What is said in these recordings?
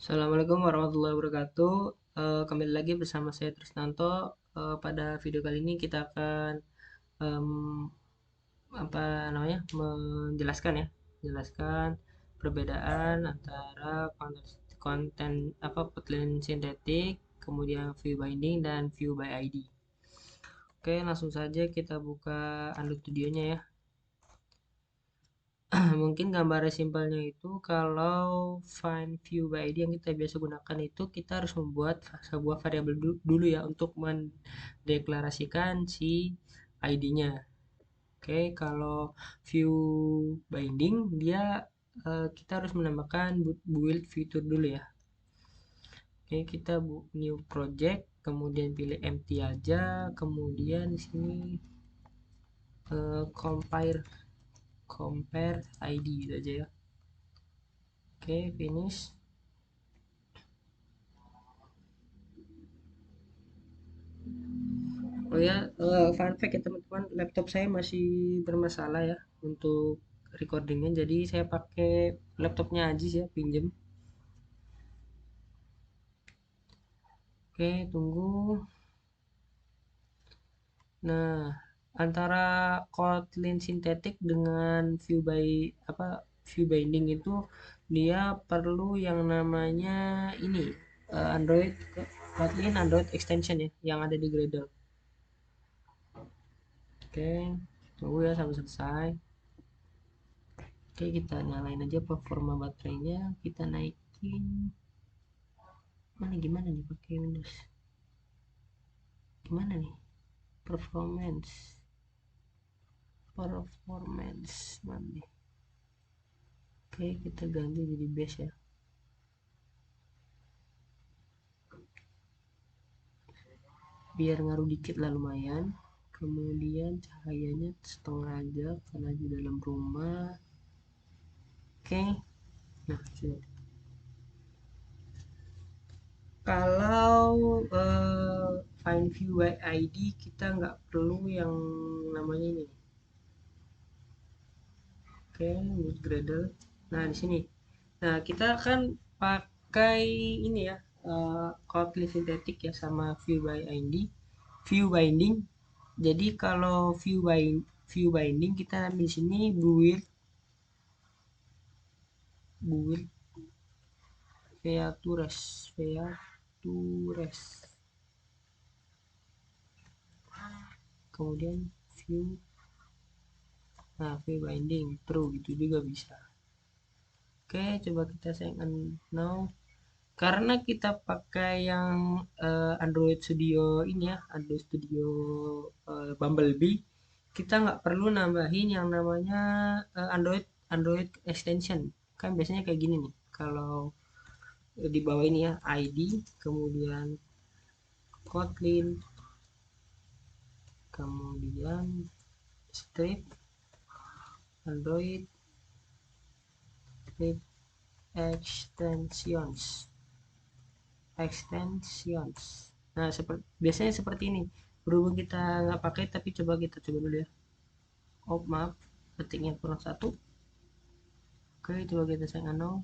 Assalamualaikum warahmatullahi wabarakatuh. Kembali lagi bersama saya Trisnanto. Pada video kali ini kita akan em, apa namanya menjelaskan perbedaan antara konten Kotlin sintetik, kemudian view binding dan view by ID. Oke, langsung saja kita buka Android Studio-nya ya. Mungkin gambarnya simpelnya itu kalau find view by ID yang kita biasa gunakan itu kita harus membuat sebuah variabel dulu ya untuk mendeklarasikan si ID-nya. Oke, kalau view binding dia kita harus menambahkan build fitur dulu ya. Oke, kita new project, kemudian pilih empty aja, kemudian di sini compare ID gitu aja ya. Oke, finish. Oh ya, fun fact ya teman-teman, laptop saya masih bermasalah ya untuk recordingnya, jadi saya pakai laptopnya Ajis ya, pinjem. Oke, tunggu. Nah, antara Kotlin sintetik dengan view binding itu dia perlu yang namanya ini Android Kotlin Android extension ya, yang ada di Gradle. Oke, tunggu ya sampai selesai. Oke, kita nyalain aja performa baterainya, kita naikin. Gimana nih pakai Windows? Gimana nih? Performance. Mana nih? Oke, kita ganti jadi base ya. Biar ngaruh dikit lah lumayan. Kemudian cahayanya setengah aja karena di dalam rumah. Oke. Nah, sini. Kalau find view by ID kita nggak perlu yang namanya ini. Oke, with Gradle. Nah, di sini. Nah, kita kan pakai ini ya, Kotlin sintetik ya sama view binding. Jadi kalau view binding kita ambil di sini build features. Kemudian view view binding true gitu juga bisa. Oke, coba kita sayang now. Karena kita pakai yang Android Studio ini ya, Android Studio Bumblebee, kita nggak perlu nambahin yang namanya Android Android extension. Kan biasanya kayak gini nih, kalau di bawah ini ya ID, kemudian Kotlin, kemudian strip Android strip extensions. Nah, biasanya seperti ini. Berhubung kita nggak pakai, tapi kita coba dulu ya. Oh, maaf, ketiknya kurang satu. Oke, coba kita sayang nol.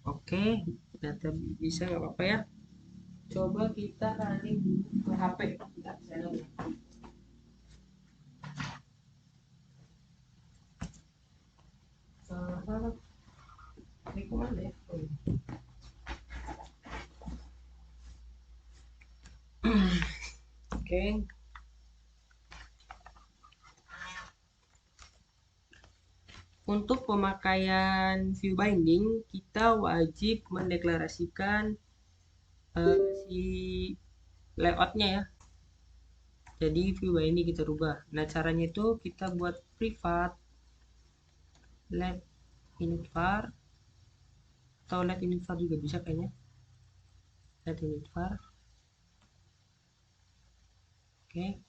Oke, ternyata bisa nggak apa-apa ya. Coba kita running dulu ke HP. Bentar, saya lagi. Ini kemana ya? Oh, ini. Oke, untuk pemakaian view binding, kita wajib mendeklarasikan si layoutnya ya. Jadi view binding kita rubah. Nah, caranya itu kita buat privat let init var atau let init var juga bisa kayaknya. Let init var. Oke.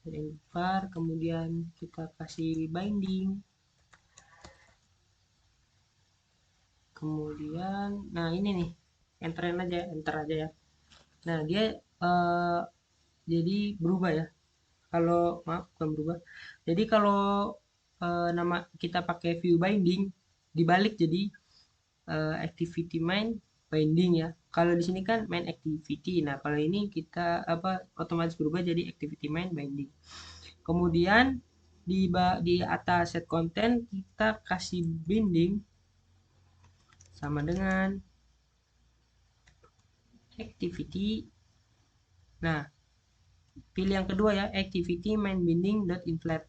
Let init var, kemudian kita kasih binding. Kemudian, nah ini nih, enter aja ya. Nah, dia jadi berubah ya. Kalau maaf bukan berubah. Jadi kalau nama kita pakai view binding dibalik jadi activity main binding ya. Kalau di sini kan main activity. Nah, kalau ini kita otomatis berubah jadi activity main binding. Kemudian di atas set content kita kasih binding sama dengan activity. Nah, pilih yang kedua ya, activity main binding dot inflat.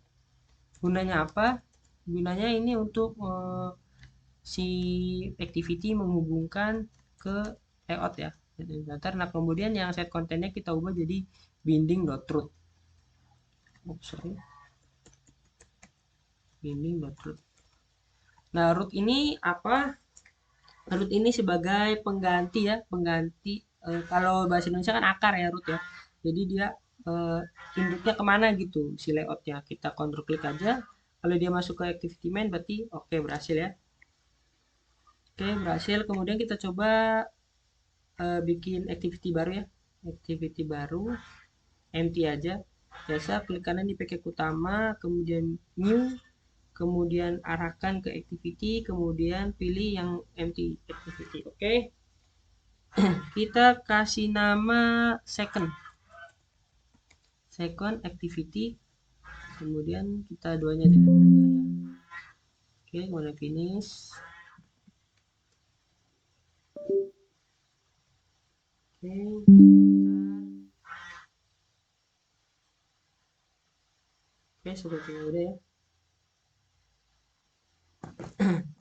Gunanya apa? Gunanya ini untuk si activity menghubungkan ke layout ya. Nah, kemudian yang set kontennya kita ubah jadi binding dot root. Binding dot root. Nah, root ini apa? Root ini sebagai pengganti ya, pengganti kalau bahasa Indonesia kan akar ya root ya. Jadi dia induknya kemana gitu si layoutnya. Kita kontrol klik aja. Kalau dia masuk ke activity main berarti oke, berhasil ya. Oke, berhasil. Kemudian kita coba bikin activity baru ya. Activity baru empty aja. Biasa klik kanan di package utama, kemudian new, kemudian arahkan ke activity, kemudian pilih yang empty activity. Oke. Kita kasih nama second activity, kemudian kita duanya delete aja ya. Oke, kemudian finish. Oke, sepertinya udah ya.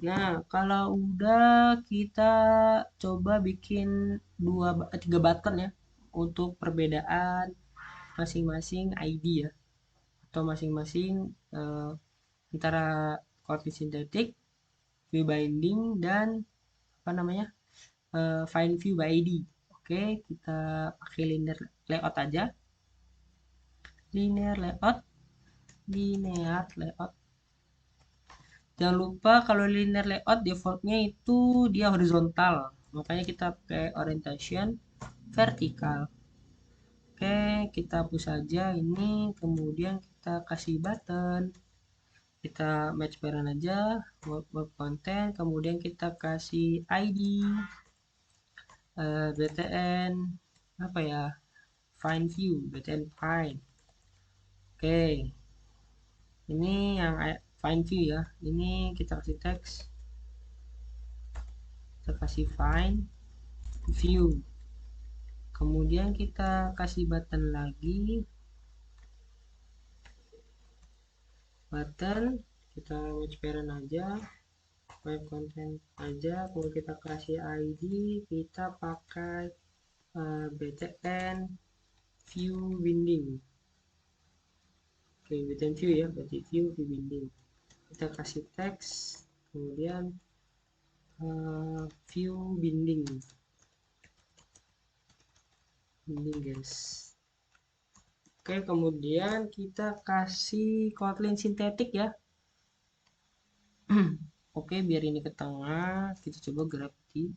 Nah, kalau udah kita coba bikin 3 button ya untuk perbedaan masing-masing ID ya, atau masing-masing antara Kotlin Synthetic, view binding, dan apa namanya find view by ID. Oke, kita pakai linear layout aja. Linear layout. Jangan lupa kalau linear layout defaultnya itu dia horizontal, makanya kita pakai orientation vertikal. Oke, kita hapus saja ini, kemudian kita kasih button, kita match parent aja, web content, kemudian kita kasih ID, btn apa ya, find view, btn find. Oke, ini yang find view ya, ini kita kasih teks, kita kasih find view, kemudian kita kasih button lagi, button kita match parent aja, web content aja, kalau kita kasih ID kita pakai btn view binding. Oke, btn view ya, berarti view binding. Kita kasih teks, kemudian view binding guys. Oke, kemudian kita kasih Kotlin Synthetic ya. Oke, biar ini ke tengah, kita coba grab di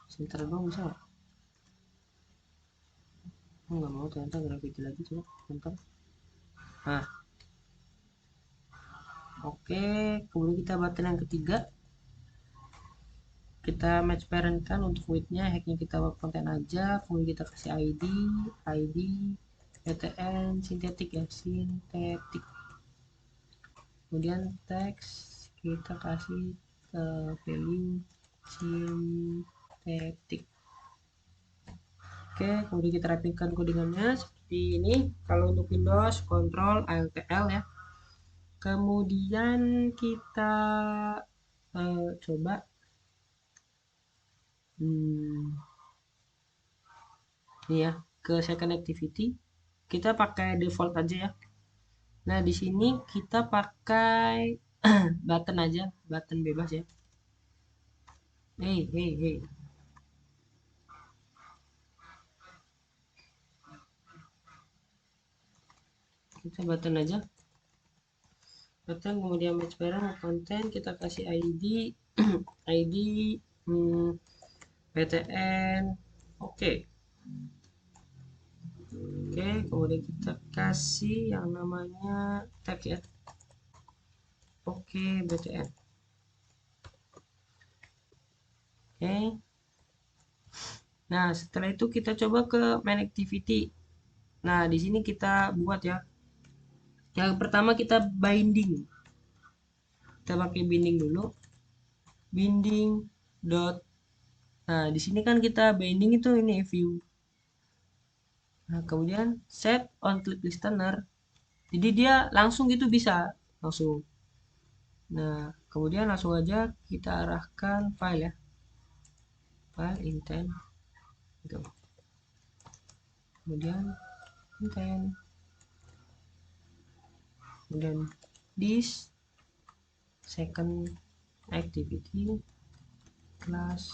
center dong, bisa nggak? Nggak mau, ternyata gravity lagi, coba bentar. Nah, oke, kemudian kita button yang ketiga, kita match parent kan untuk widthnya, hacknya kita web content aja, kemudian kita kasih ID btn synthetic ya, synthetic, kemudian teks kita kasih value synthetic. Oke, kemudian kita rapikan codingannya seperti ini. Kalau untuk Windows, Ctrl Alt+L ya. Kemudian kita coba ini ya, ke second activity. Kita pakai default aja ya. Nah, di sini kita pakai button aja, button bebas ya. Hey. Kita button aja. Button, kemudian match parent content, kita kasih ID ID btn. Oke. Oke, kemudian kita kasih yang namanya tag ya. Oke, btn. Oke. Nah, setelah itu kita coba ke main activity. Nah, di sini kita buat ya. Yang pertama kita binding. Kita pakai binding dulu. Binding dot. Nah, di sini kan kita binding itu ini view. Nah, kemudian set on click listener. Jadi dia langsung gitu bisa langsung. Nah, kemudian langsung aja kita arahkan file ya. File intent. Gitu. Kemudian intent. Kemudian this second activity class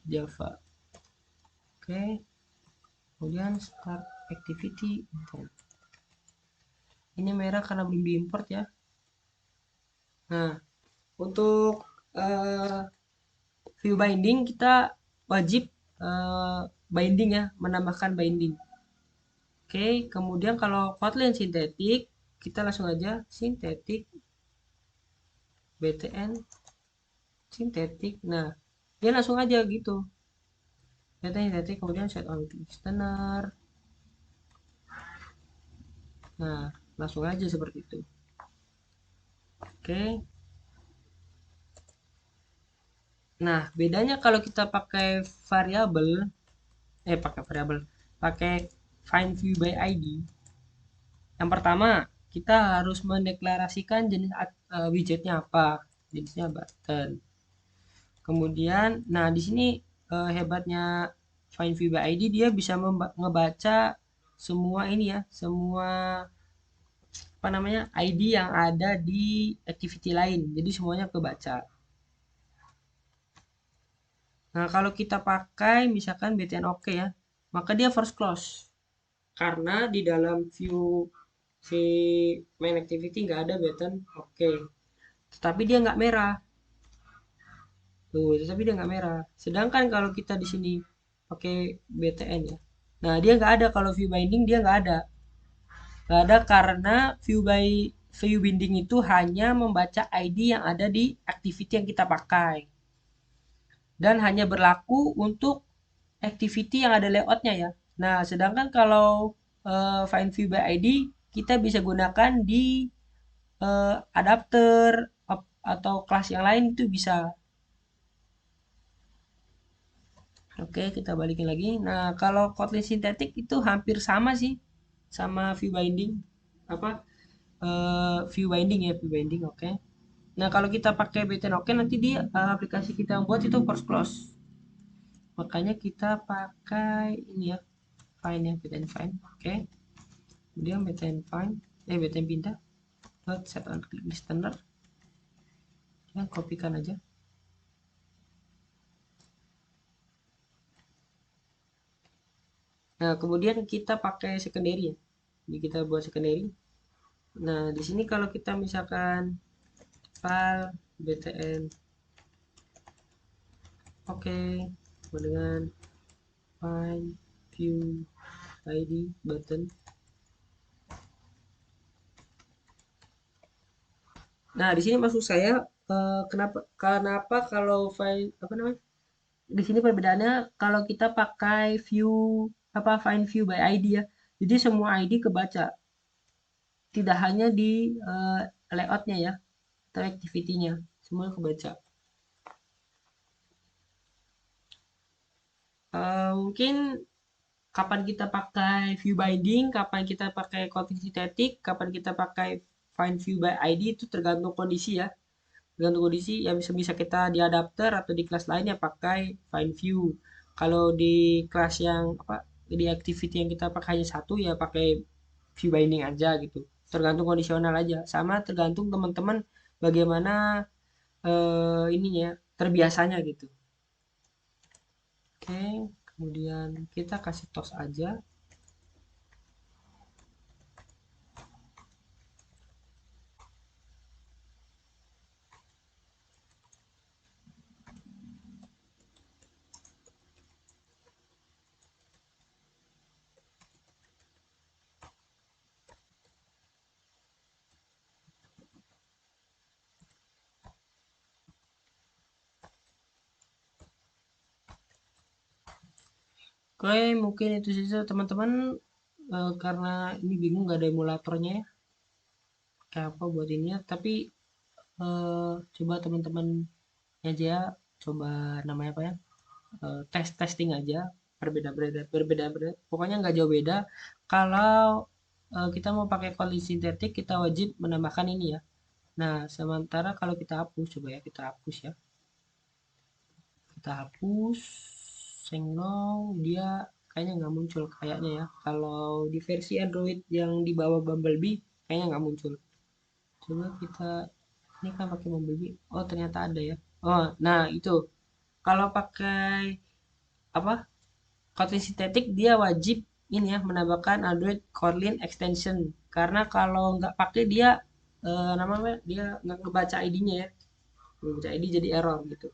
java. Oke, kemudian start activity intent. Ini merah karena belum diimport ya. Nah, untuk view binding kita wajib binding ya, menambahkan binding. Oke, kemudian kalau Kotlin sintetik kita langsung aja sintetik btn sintetik. Nah, dia langsung aja gitu. Btn sintetik kemudian set on listener. Nah, langsung aja seperti itu. Oke. Nah, bedanya kalau kita pakai variabel, pakai find view by ID. Yang pertama, kita harus mendeklarasikan jenis widgetnya apa, jenisnya button. Kemudian, nah di sini hebatnya find view by ID dia bisa ngebaca semua ini ya, semua apa namanya ID yang ada di activity lain. Jadi semuanya kebaca. Nah, kalau kita pakai misalkan btn oke ya, maka dia first close. Karena di dalam view si main activity nggak ada button oke. Tetapi dia nggak merah. Tuh, tetapi dia nggak merah. Sedangkan kalau kita di sini pakai btn ya. Nah, dia nggak ada kalau view binding dia nggak ada. Nggak ada karena view binding itu hanya membaca ID yang ada di activity yang kita pakai. Dan hanya berlaku untuk activity yang ada layoutnya ya. Nah, sedangkan kalau find view by ID kita bisa gunakan di adapter atau kelas yang lain itu bisa. Oke, kita balikin lagi. Nah, kalau Kotlin sintetik itu hampir sama sih sama view binding. Apa? View binding ya, view binding. Oke. Nah, kalau kita pakai btn oke nanti di aplikasi kita yang buat itu force close. Makanya kita pakai ini ya, find ya, btn find. Oke. Kemudian btn pindah buat set on click listener. Ya, kopikan aja. Nah, kemudian kita pakai secondary ya. Jadi kita buat secondary. Nah, di sini kalau kita misalkan file btn oke dengan find view id button. Nah, di sini maksud saya kenapa kalau file apa namanya? Di sini perbedaannya kalau kita pakai view find view by ID ya. Jadi semua ID kebaca, tidak hanya di layoutnya ya atau activity-nya, semua kebaca. Mungkin kapan kita pakai view binding, kapan kita pakai Kotlin sintetik, kapan kita pakai find view by ID itu tergantung kondisi ya. Tergantung kondisi ya bisa bisa kita di adapter atau di kelas lain ya pakai find view. Kalau di kelas yang apa di activity yang kita pakai hanya satu ya pakai view binding aja gitu. Tergantung kondisional aja. Sama tergantung teman-teman bagaimana ininya terbiasanya gitu. Oke, kemudian kita kasih tos aja. Oke, mungkin itu saja teman-teman. Karena ini bingung nggak ada emulatornya ya, kayak apa buat ininya. Tapi coba teman-teman aja ya, coba namanya apa ya? Testing aja, berbeda-beda. Pokoknya nggak jauh beda. Kalau kita mau pakai koli sintetik, kita wajib menambahkan ini ya. Nah, sementara kalau kita hapus, coba ya kita hapus ya. Kita hapus Sengnong, dia kayaknya nggak muncul kayaknya ya. Kalau di versi Android yang di bawah Bumblebee kayaknya nggak muncul. Coba kita ini kan pakai Bumblebee. Oh ternyata ada ya. Oh nah itu kalau pakai apa Kotlin sintetik dia wajib ini ya menambahkan Android Kotlin extension karena kalau nggak pakai dia namanya dia nggak ngebaca ID-nya ya. Nggak ngebaca ID jadi error gitu.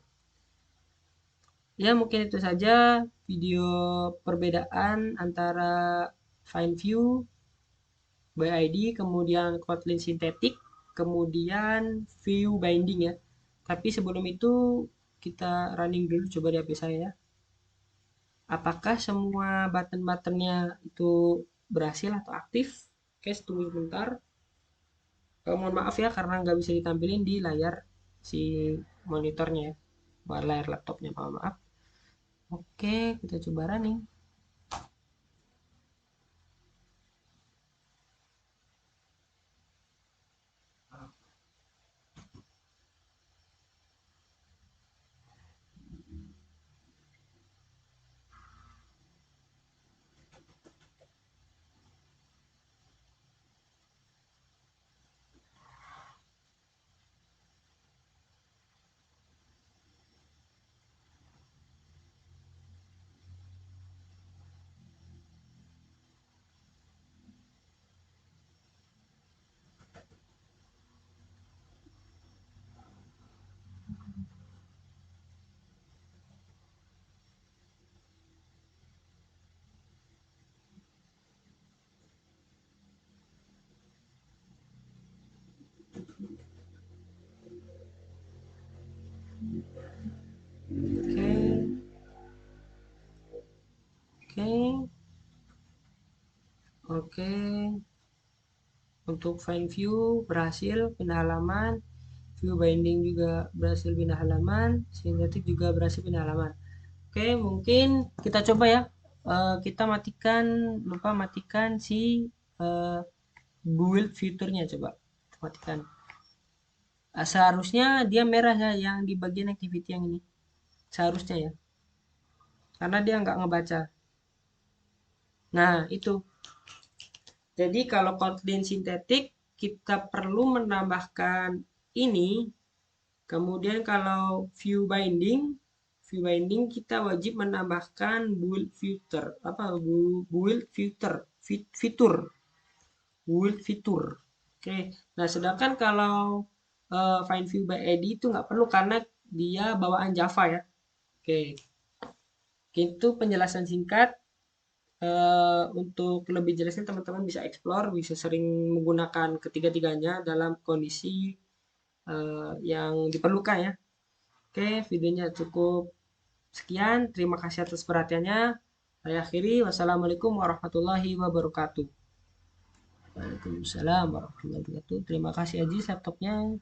Ya, mungkin itu saja video perbedaan antara FindView by ID, kemudian Kotlin Synthetic, kemudian View Binding ya. Tapi sebelum itu kita running dulu coba di HP saya ya. Apakah semua button-buttonnya itu berhasil atau aktif? Oke, tunggu sebentar. Mohon maaf ya karena nggak bisa ditampilin di layar si monitornya ya. Layar laptopnya, mohon maaf. Oke, kita coba running. Oke, oke. Oke, untuk find view berhasil pindah halaman, view binding juga berhasil pindah halaman, sintetik juga berhasil pindah halaman. Oke, mungkin kita coba ya. Kita matikan, lupa matikan si eh, build fiturnya coba. Matikan. Seharusnya dia merah ya yang di bagian activity yang ini. Seharusnya ya. Karena dia nggak ngebaca. Nah, itu. Jadi kalau Kotlin sintetik kita perlu menambahkan ini. Kemudian kalau view binding kita wajib menambahkan build filter apa build filter fitur build fitur. Oke. Nah, sedangkan kalau find view by ID itu nggak perlu karena dia bawaan Java ya. Oke. Itu penjelasan singkat. Untuk lebih jelasnya teman-teman bisa explore, bisa sering menggunakan ketiga-tiganya dalam kondisi yang diperlukan ya. Oke, videonya cukup sekian. Terima kasih atas perhatiannya. Saya akhiri. Wassalamualaikum warahmatullahi wabarakatuh. Waalaikumsalam warahmatullahi wabarakatuh. Terima kasih Aziz laptopnya.